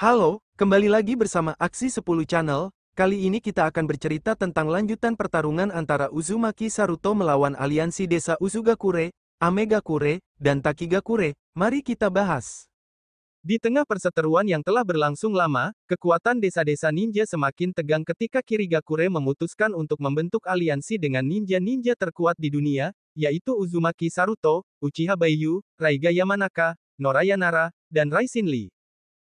Halo, kembali lagi bersama Aksi 10 Channel. Kali ini kita akan bercerita tentang lanjutan pertarungan antara Uzumaki Saruto melawan aliansi desa Uzugakure, Amegakure, dan Takigakure. Mari kita bahas. Di tengah perseteruan yang telah berlangsung lama, kekuatan desa-desa ninja semakin tegang ketika Kirigakure memutuskan untuk membentuk aliansi dengan ninja-ninja terkuat di dunia, yaitu Uzumaki Saruto, Uchiha Baiyu, Raiga Yamanaka, Noraya Nara, dan Raisen Lee.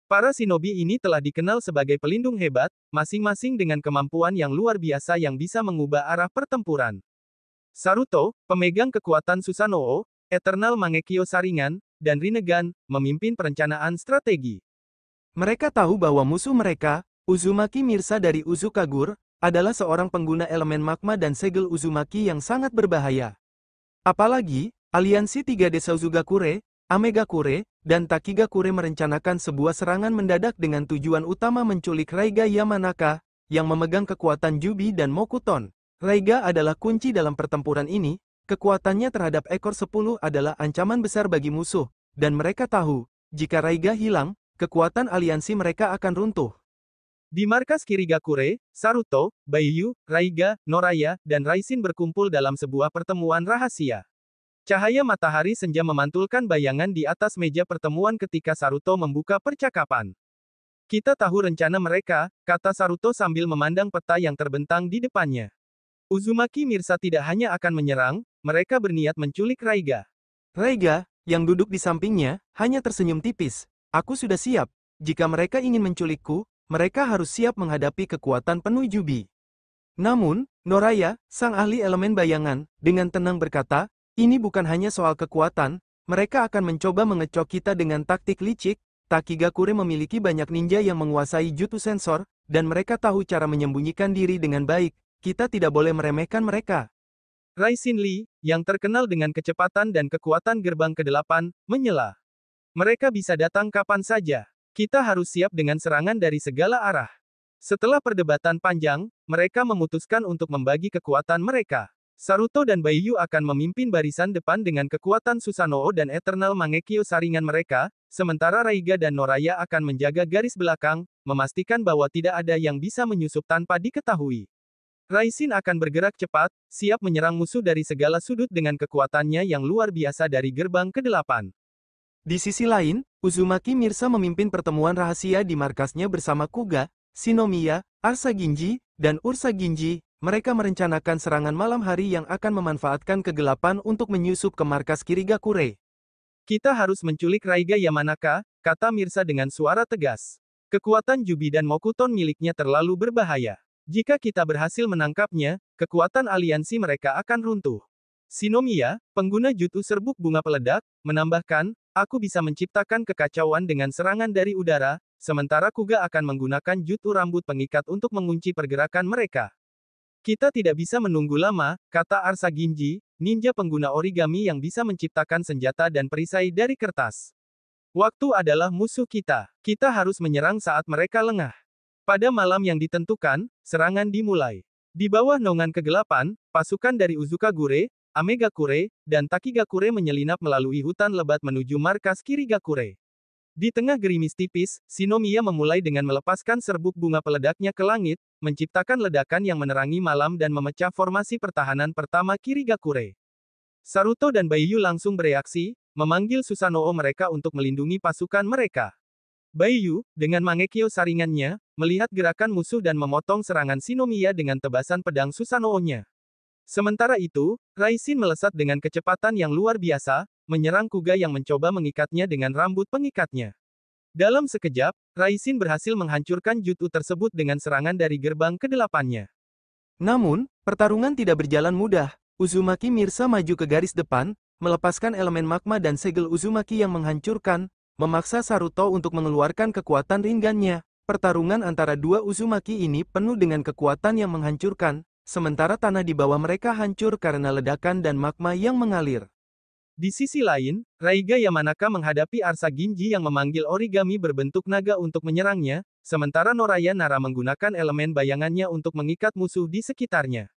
Para shinobi ini telah dikenal sebagai pelindung hebat, masing-masing dengan kemampuan yang luar biasa yang bisa mengubah arah pertempuran. Saruto, pemegang kekuatan Susanoo, Eternal Mangekyo Sharingan, dan Rinnegan, memimpin perencanaan strategi. Mereka tahu bahwa musuh mereka, Uzumaki Mirsa dari Uzukagure, adalah seorang pengguna elemen magma dan segel Uzumaki yang sangat berbahaya. Apalagi, aliansi tiga desa Uzugakure, Amegakure, dan Takigakure merencanakan sebuah serangan mendadak dengan tujuan utama menculik Raiga Yamanaka, yang memegang kekuatan Jubi dan Mokuton. Raiga adalah kunci dalam pertempuran ini, kekuatannya terhadap ekor 10 adalah ancaman besar bagi musuh, dan mereka tahu, jika Raiga hilang, kekuatan aliansi mereka akan runtuh. Di markas Kirigakure, Saruto, Baiyu, Raiga, Noraya, dan Raisen berkumpul dalam sebuah pertemuan rahasia. Cahaya matahari senja memantulkan bayangan di atas meja pertemuan ketika Saruto membuka percakapan. Kita tahu rencana mereka, kata Saruto sambil memandang peta yang terbentang di depannya. Uzumaki Mirsa tidak hanya akan menyerang, mereka berniat menculik Raiga. Raiga, yang duduk di sampingnya, hanya tersenyum tipis. Aku sudah siap. Jika mereka ingin menculikku, mereka harus siap menghadapi kekuatan penuh Jubi. Namun, Noraya, sang ahli elemen bayangan, dengan tenang berkata, ini bukan hanya soal kekuatan, mereka akan mencoba mengecok kita dengan taktik licik. Takigakure memiliki banyak ninja yang menguasai jutsu sensor, dan mereka tahu cara menyembunyikan diri dengan baik. Kita tidak boleh meremehkan mereka. Raisen Lee, yang terkenal dengan kecepatan dan kekuatan gerbang ke-8, menyela. Mereka bisa datang kapan saja. Kita harus siap dengan serangan dari segala arah. Setelah perdebatan panjang, mereka memutuskan untuk membagi kekuatan mereka. Saruto dan Baiyu akan memimpin barisan depan dengan kekuatan Susanoo dan Eternal Mangekyo Sharingan mereka, sementara Raiga dan Noraya akan menjaga garis belakang, memastikan bahwa tidak ada yang bisa menyusup tanpa diketahui. Raisen akan bergerak cepat, siap menyerang musuh dari segala sudut dengan kekuatannya yang luar biasa dari gerbang ke-8. Di sisi lain, Uzumaki Mirsa memimpin pertemuan rahasia di markasnya bersama Kuga, Shinomiya, Arsa Ginji, dan Ursa Ginji. Mereka merencanakan serangan malam hari yang akan memanfaatkan kegelapan untuk menyusup ke markas Kirigakure. Kita harus menculik Raiga Yamanaka, kata Mirsa dengan suara tegas. Kekuatan Jubi dan Mokuton miliknya terlalu berbahaya. Jika kita berhasil menangkapnya, kekuatan aliansi mereka akan runtuh. Shinomiya, pengguna jutsu serbuk bunga peledak, menambahkan, aku bisa menciptakan kekacauan dengan serangan dari udara, sementara Kuga akan menggunakan jutsu rambut pengikat untuk mengunci pergerakan mereka. Kita tidak bisa menunggu lama, kata Arsa Ginji, ninja pengguna origami yang bisa menciptakan senjata dan perisai dari kertas. Waktu adalah musuh kita. Kita harus menyerang saat mereka lengah. Pada malam yang ditentukan, serangan dimulai. Di bawah naungan kegelapan, pasukan dari Uzukagure, Amegakure, dan Takigakure menyelinap melalui hutan lebat menuju markas Kirigakure. Di tengah gerimis tipis, Shinomiya memulai dengan melepaskan serbuk bunga peledaknya ke langit, menciptakan ledakan yang menerangi malam dan memecah formasi pertahanan pertama Kirigakure. Saruto dan Baiyu langsung bereaksi, memanggil Susanoo mereka untuk melindungi pasukan mereka. Baiyu, dengan Mangekyo Sharingannya, melihat gerakan musuh dan memotong serangan Shinomiya dengan tebasan pedang Susanoo-nya. Sementara itu, Raisen melesat dengan kecepatan yang luar biasa, menyerang Kuga yang mencoba mengikatnya dengan rambut pengikatnya. Dalam sekejap, Raisen berhasil menghancurkan jutsu tersebut dengan serangan dari gerbang ke-8-nya. Namun, pertarungan tidak berjalan mudah. Uzumaki Mirsa maju ke garis depan, melepaskan elemen magma dan segel Uzumaki yang menghancurkan, memaksa Saruto untuk mengeluarkan kekuatan ringannya. Pertarungan antara dua Uzumaki ini penuh dengan kekuatan yang menghancurkan, sementara tanah di bawah mereka hancur karena ledakan dan magma yang mengalir. Di sisi lain, Raiga Yamanaka menghadapi Arsa Ginji yang memanggil origami berbentuk naga untuk menyerangnya, sementara Noraya Nara menggunakan elemen bayangannya untuk mengikat musuh di sekitarnya.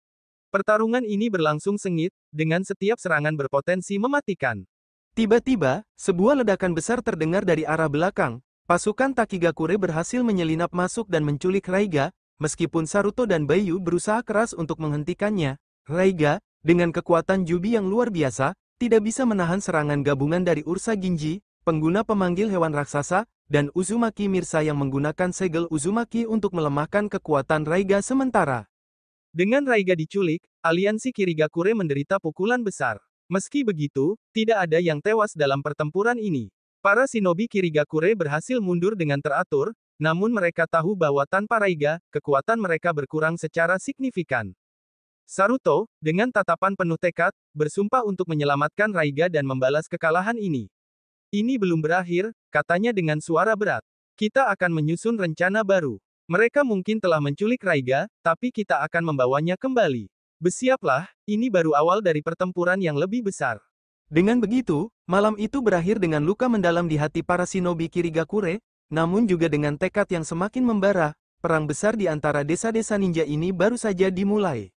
Pertarungan ini berlangsung sengit, dengan setiap serangan berpotensi mematikan. Tiba-tiba, sebuah ledakan besar terdengar dari arah belakang. Pasukan Takigakure berhasil menyelinap masuk dan menculik Raiga, meskipun Saruto dan Baiyu berusaha keras untuk menghentikannya. Raiga, dengan kekuatan Jubi yang luar biasa, tidak bisa menahan serangan gabungan dari Ursa Ginji, pengguna pemanggil hewan raksasa, dan Uzumaki Mirsa yang menggunakan segel Uzumaki untuk melemahkan kekuatan Raiga sementara. Dengan Raiga diculik, aliansi Kirigakure menderita pukulan besar. Meski begitu, tidak ada yang tewas dalam pertempuran ini. Para shinobi Kirigakure berhasil mundur dengan teratur, namun mereka tahu bahwa tanpa Raiga, kekuatan mereka berkurang secara signifikan. Saruto, dengan tatapan penuh tekad, bersumpah untuk menyelamatkan Raiga dan membalas kekalahan ini. Ini belum berakhir, katanya dengan suara berat. Kita akan menyusun rencana baru. Mereka mungkin telah menculik Raiga, tapi kita akan membawanya kembali. Bersiaplah, ini baru awal dari pertempuran yang lebih besar. Dengan begitu, malam itu berakhir dengan luka mendalam di hati para shinobi Kirigakure, namun juga dengan tekad yang semakin membara, perang besar di antara desa-desa ninja ini baru saja dimulai.